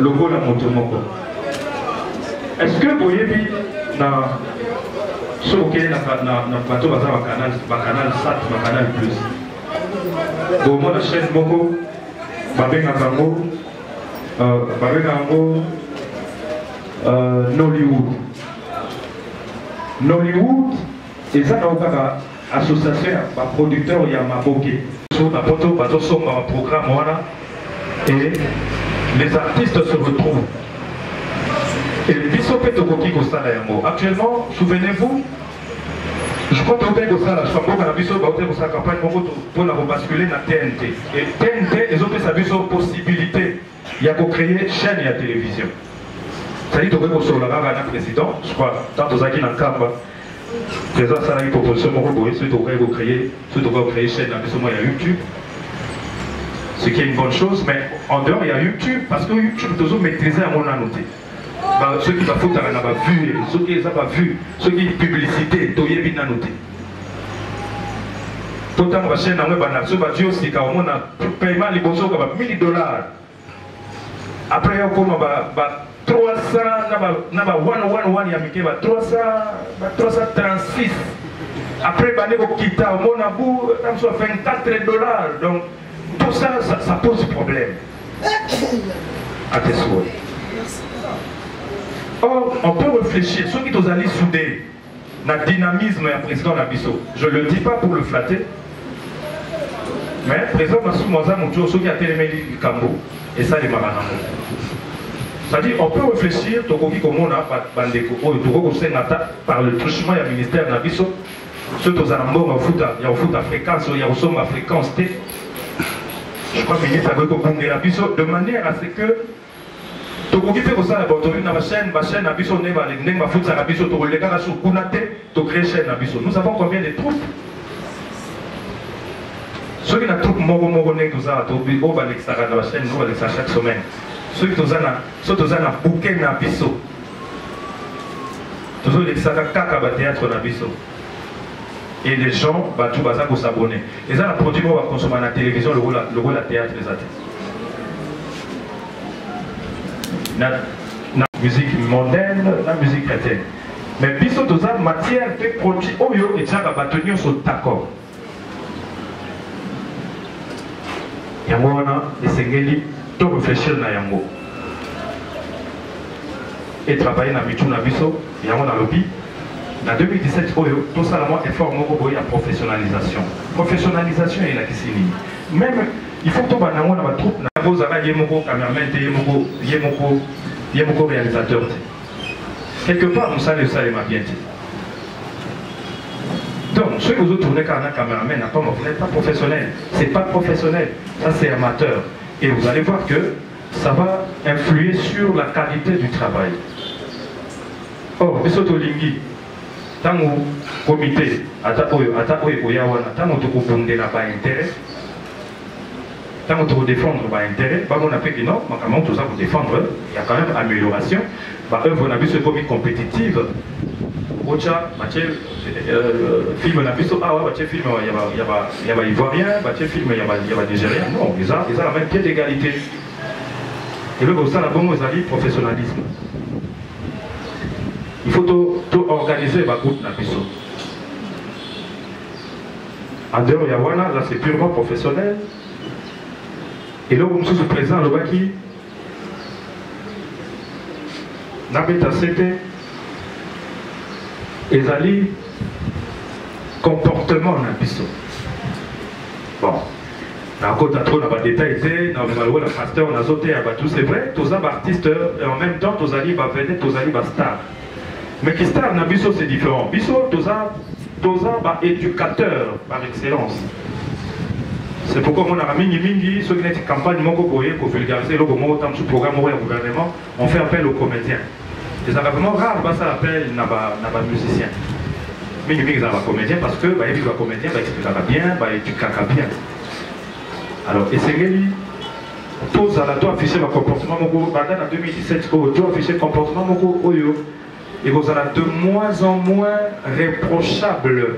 logo la moto moko. Est-ce que vous voyez na ce auquel na bateau canal SAT, canal plus. Bon, moi la chaîne moko, babenga kango, Nollywood. Nollywood, et ça dans l'association de producteurs il y a Maboké. Sur la photo, un programme voilà, et les artistes se retrouvent. Et Bissopé Tokoki Kostala Yango. Actuellement, souvenez-vous, je crois que vous avez je crois que vous avez une campagne pour la rebasculer dans TNT. Et TNT, ils ont fait sa possibilité. Il y a créer une chaîne et la télévision. C'est-à-dire que vous avez un président, je crois, tant que vous avez un camp, le président a une proposition, ceux qui ont créé une chaîne, il y a YouTube. Ce qui est une bonne chose, mais en dehors, il y a YouTube, parce que YouTube, toujours maîtriser à mon annoté. Ceux qui ne foutent rien n'a pas vu, ceux qui n'ont pas vu, ceux qui ont publicité, ils ont bien noté. Tout le temps, la chaîne, on aussi, quand on a paiement, les bons $1000. Après, on a 300, il y a 336. Après, on a $24. Donc, tout ça, ça pose problème. À tes souhaits. Or, on peut réfléchir, ceux qui sont allés souder, dans le dynamisme du président Nabiso. Je ne le dis pas pour le flatter, mais le président Massou Mouaza Moutou, ceux qui ont télémé le Cambo, et ça, les Maranamo. C'est-à-dire, on peut réfléchir, Tokoki Komona, Bandeko, par le truchement du ministère Nabiso, ceux qui ont il y a un foot à fréquence, il y a un fréquence T. Je crois que le ministre a dit Nabiso de manière à ce que Tokoki fait ça, la chaîne Nabiso n'est pas les foot à Nabiso, les gars sur Kunate, tu crées chaîne Nabiso. Nous savons combien de troupes. Ceux qui ont des troupes Moro-Moro-Né, nous avons la chaîne, nous avons chaque semaine. Ceux qui ont un bouquet Nabiso. Toujours les Kaka théâtre Nabiso. Et les gens, tout bazar pour s'abonner. Et ça, la produit, on va consommer à la télévision, le rôle à théâtre des artistes. La musique mondaine, la musique chrétienne. Mais biso tout ça, matière fait produit, oyo et ça va tenir sur d'accord. Yango wana, et sengeli, tout réfléchir na yango. Et travailler na bitu na biso, yango na lobby. En 2017, tout ça, effort à professionnalisation. Professionnalisation et la kisini. Même, il faut que tu aies un troupe, il y a un cameraman, il y a un réalisateur. Quelque part, on sait ça, il m'a bien dit. Donc, ceux qui vous tournez quand un cameraman, vous n'êtes pas professionnel. Ce n'est pas professionnel, ça c'est amateur. Et vous allez voir que ça va influer sur la qualité du travail. Or, Bisoto Lingui, tant que comité, tant que intérêt, tant que défendre l'intérêt, on a fait que non, tout ça pour défendre, il y a quand même amélioration. Œuvre n'a vu ce comité compétitive. Ocha, film n'a vu ce film, il y a Ivoirien, film, il y a Nigérien. Non, ils ont la même pied d'égalité. Et le ça, la bonne professionnalisme. Il faut tout organiser ma groupe Nabiso. En dehors, il y a Wana, là c'est purement professionnel. Et là, nous sommes présents, le Baki, Nabeta Sete, Ezali, comportement Nabiso. Bon. Encore trop dans les détails, dans le pasteur, on a sauté à tout, c'est vrai, tous les artistes, et en même temps, tous les vedettes, tous les stars. Mais qui star dans Bisso c'est différent. Bisso, tous les éducateurs par excellence. C'est pourquoi on a mis ceux qui ont une campagne pour vulgariser le programme au gouvernement, on fait appel aux comédiens. C'est vraiment rare, ça appelle les musiciens. Mais ils sont comédiens parce que les comédiens expliquent bien, ils éduquent bien. Alors, et c'est lui, tous à la doit afficher le comportement en 2017, doit afficher le comportement et vous allez de moins en moins réprochable.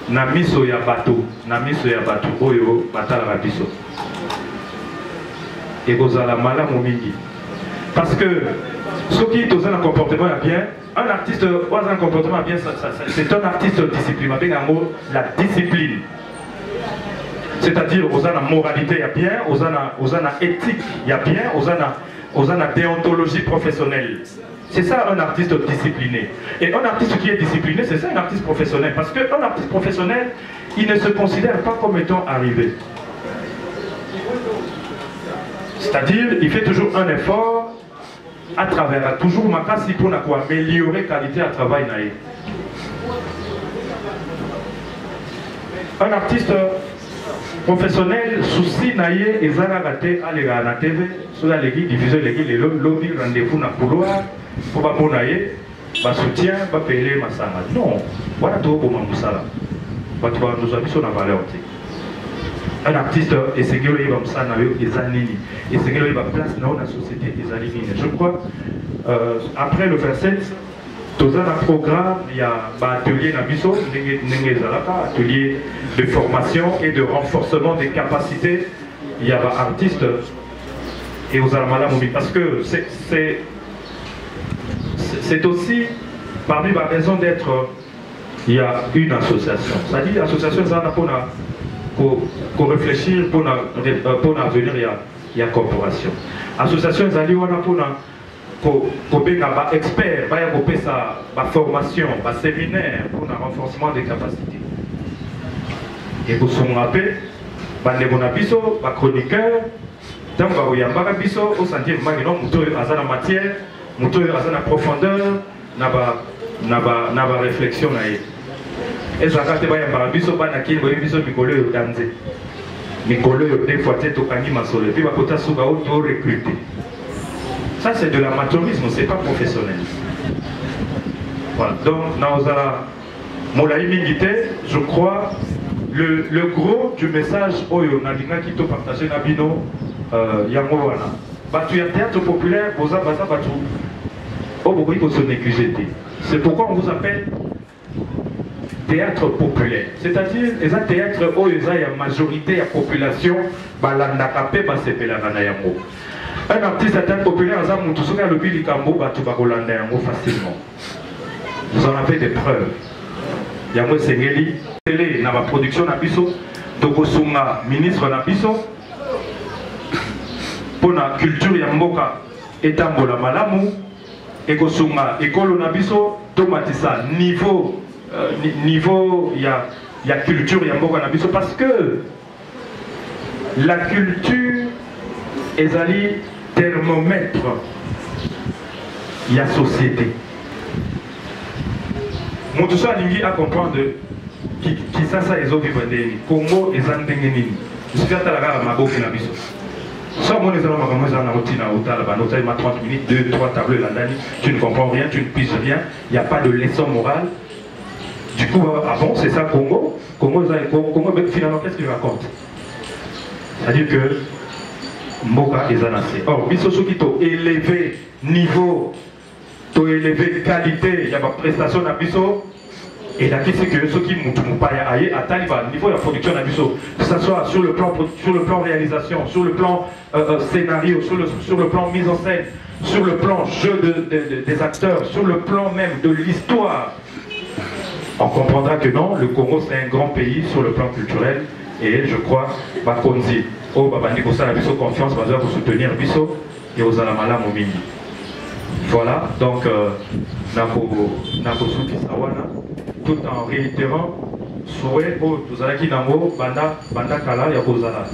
Namiso ya bateau, oyo batala biso. et vous allez mal mingi. Parce que ceux qui ont un comportement bien, un artiste ou un comportement bien, c'est un artiste discipliné, la discipline. C'est-à-dire, aux la moralité, il y a bien, aux la éthique, il y a bien, aux la déontologie professionnelle. C'est ça un artiste discipliné. Et un artiste qui est discipliné, c'est ça un artiste professionnel. Parce qu'un artiste professionnel, il ne se considère pas comme étant arrivé. C'est-à-dire, il fait toujours un effort à travers, toujours ma casse pour améliorer la qualité de travail. Un artiste professionnel, souci naïe et zaraté à la TV, sur la diffuser les lobby rendez-vous dans le couloir, pour pas monaïe, va soutien, va payer ma sanga. Non, voilà tout pour ma moussala. Nous avons sur la valeur. Un artiste, et c'est qu'il va me s'anaïe, et zanini, et c'est qu'il va place dans la société, et zanini. Je crois, après le verset, dans un programme, il y a un atelier Nabiso, atelier de formation et de renforcement des capacités. Il y a un artiste et aux Alamalamoubi. Parce que c'est aussi, parmi les raisons d'être, il y a une association. C'est-à-dire l'association, ça pour réfléchir, pour l'avenir, il y a corporation. L'association, ça dit pour être expert, pour sa formation, sa séminaire pour le renforcement des capacités. Et pour se rappeler, les chroniqueurs, tant que vous avez au sentir que la matière, la profondeur, la réflexion. Et ça a été recruté. Ça, c'est de l'amateurisme, c'est pas professionnel. Voilà. Donc, je crois, le gros du message, qui te partagé Nabino, Yangowana. Il y a théâtre populaire, c'est pourquoi on vous appelle théâtre populaire. C'est-à-dire, il y a un théâtre où il y a une majorité de la population, un artiste atteint populaire, facilement. Vous en avez des preuves. Il y a Sengeli, télé, dans la production Nabiso, Tokosunga, ministre Nabiso, pour la culture Yamboka, Etambola Malamu, Ekosunga, Ekolo Nabiso, Tomatissa, niveau, il y a culture Yamboka Nabiso, parce que la culture est allée thermomètre, il y a société. Mon tout ça à comprendre qui ça les autres vivent Congo et Zandengeni. Je suis à la Mago qui n'a pas ça. Moi, les hommes, moi, j'en ai routine à Outal, il m'a 30 minutes, 2-3 tableaux là-dedans. Tu ne comprends rien, tu ne piges rien. Il n'y a pas de leçon morale. Du coup, ah bon, c'est ça Congo. Congo, finalement, qu'est-ce qu'il raconte? C'est-à-dire que Mboka est annoncé. Or, Bissoso qui t'a élevé niveau, t'a élevé qualité, il y a ma prestation à Bisso. Et là, qu'est-ce que ceux qui m'ont pas aillé à Taliban, niveau de la production à Bisso, que ce soit sur le plan réalisation, sur le plan scénario, sur le plan mise en scène, sur le plan jeu des acteurs, sur le plan même de l'histoire, on comprendra que non, le Congo c'est un grand pays sur le plan culturel. Et je crois, Bakonzi, au Babandi Kosa Bisso confiance, va vous soutenir Bisso et aux Alamala Momini. Voilà, donc, Nakosu Kisawana, tout en réitérant, souhait au Tuzalaki Nango, Banda Kala, Yakozala.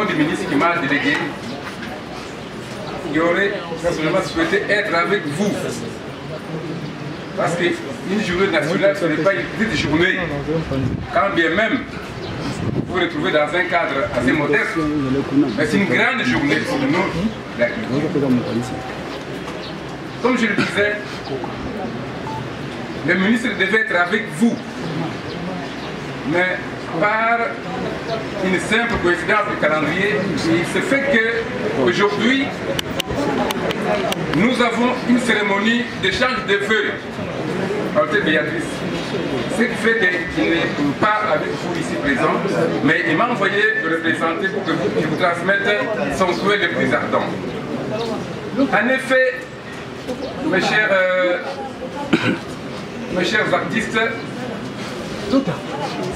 Le ministre qui m'a délégué, il aurait personnellement souhaité être avec vous. Parce qu'une journée nationale, ce n'est pas une petite journée. Quand bien même, vous vous retrouvez dans un cadre assez modeste, mais c'est une grande journée pour nous. Comme je le disais, le ministre devait être avec vous. Mais par une simple coïncidence de calendrier, il se fait qu'aujourd'hui, nous avons une cérémonie d'échange de vœux. Altesse Béatrice. Ce qui fait qu'il n'est pas avec vous ici présent, mais il m'a envoyé le représenter pour que je vous transmette son souhait le plus ardent. En effet, mes chers artistes,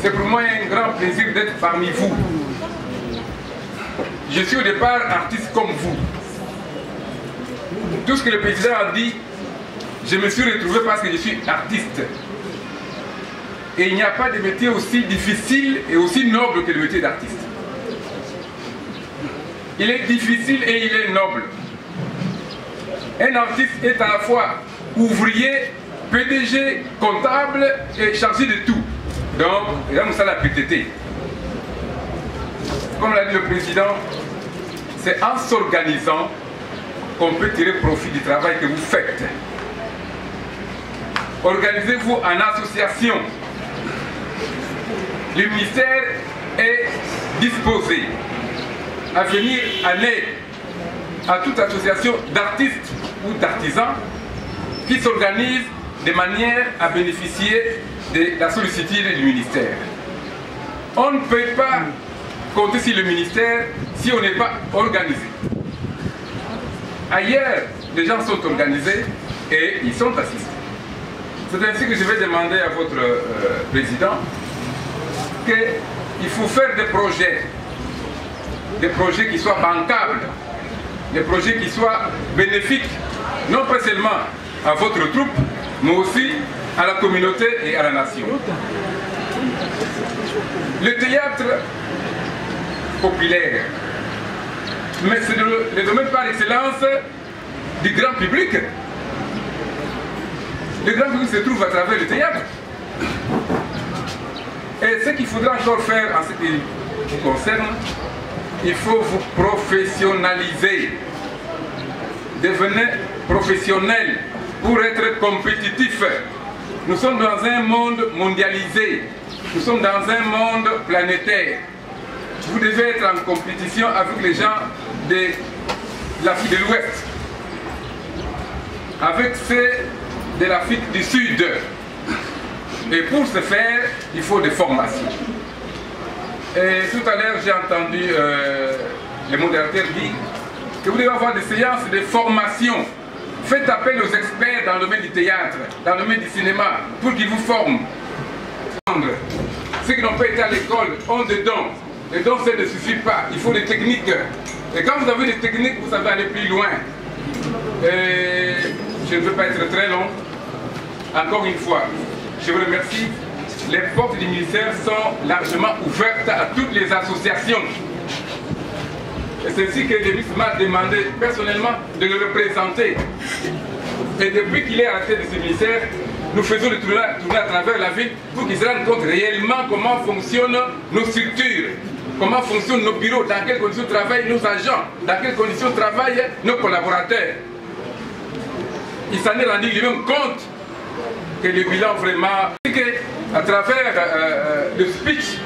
c'est pour moi un grand plaisir d'être parmi vous. Je suis au départ artiste comme vous. Tout ce que le président a dit, je me suis retrouvé parce que je suis artiste. Et il n'y a pas de métier aussi difficile et aussi noble que le métier d'artiste. Il est difficile et il est noble. Un artiste est à la fois ouvrier, PDG, comptable et chargé de tout. Donc, il y a ça la PTT. Comme l'a dit le président, c'est en s'organisant qu'on peut tirer profit du travail que vous faites. Organisez-vous en association. Le ministère est disposé à venir en aide à toute association d'artistes ou d'artisans qui s'organisent de manière à bénéficier de la sollicitude du ministère. On ne peut pas compter sur le ministère si on n'est pas organisé. Ailleurs, les gens sont organisés et ils sont assistés. C'est ainsi que je vais demander à votre président qu'il faut faire des projets qui soient bancables, des projets qui soient bénéfiques, non pas seulement à votre troupe, mais aussi à la communauté et à la nation. Le théâtre populaire, mais c'est le domaine par excellence du grand public. Le grand public se trouve à travers le théâtre. Et ce qu'il faudra encore faire en ce qui vous concerne, il faut vous professionnaliser. Devenez professionnel pour être compétitif. Nous sommes dans un monde mondialisé. Nous sommes dans un monde planétaire. Vous devez être en compétition avec les gens de l'Afrique de l'Ouest, avec ceux de l'Afrique du Sud. Et pour ce faire, il faut des formations. Et tout à l'heure, j'ai entendu le modérateur dire que vous devez avoir des séances de formation. Faites appel aux experts dans le domaine du théâtre, dans le domaine du cinéma, pour qu'ils vous forment. Ceux qui n'ont pas été à l'école ont des dons. Les dons, ça ne suffit pas. Il faut des techniques. Et quand vous avez des techniques, vous savez aller plus loin. Et je ne veux pas être très long. Encore une fois, je vous remercie. Les portes du ministère sont largement ouvertes à toutes les associations. Et c'est ainsi que le ministre m'a demandé personnellement de le représenter. Et depuis qu'il est à la tête de ce ministère, nous faisons le tournoi à travers la ville pour qu'ils se rendent compte réellement comment fonctionnent nos structures, comment fonctionnent nos bureaux, dans quelles conditions travaillent nos agents, dans quelles conditions travaillent nos collaborateurs. Il s'en est rendu lui-même compte que le bilan vraiment, à travers le speech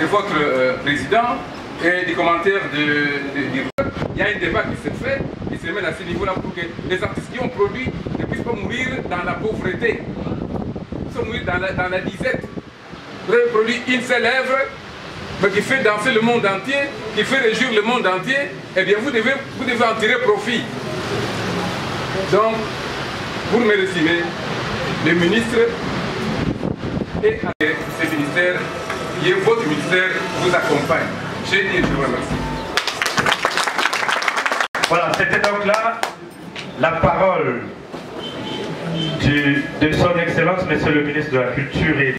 de votre président et des commentaires il y a un débat qui s'est fait, qui se mène à ce niveau-là pour que les artistes qui ont produit ne puissent pas mourir dans la pauvreté, ils sont mourir dans la disette. Vous avez produit une seule œuvre, mais qui fait danser le monde entier, qui fait réjouir le monde entier, eh bien vous devez en tirer profit. Donc, pour me résumer, le ministre et ce ministère, et votre ministère vous accompagne. Je vous remercie. Voilà, c'était donc là la parole de son Excellence, Monsieur le ministre de la Culture et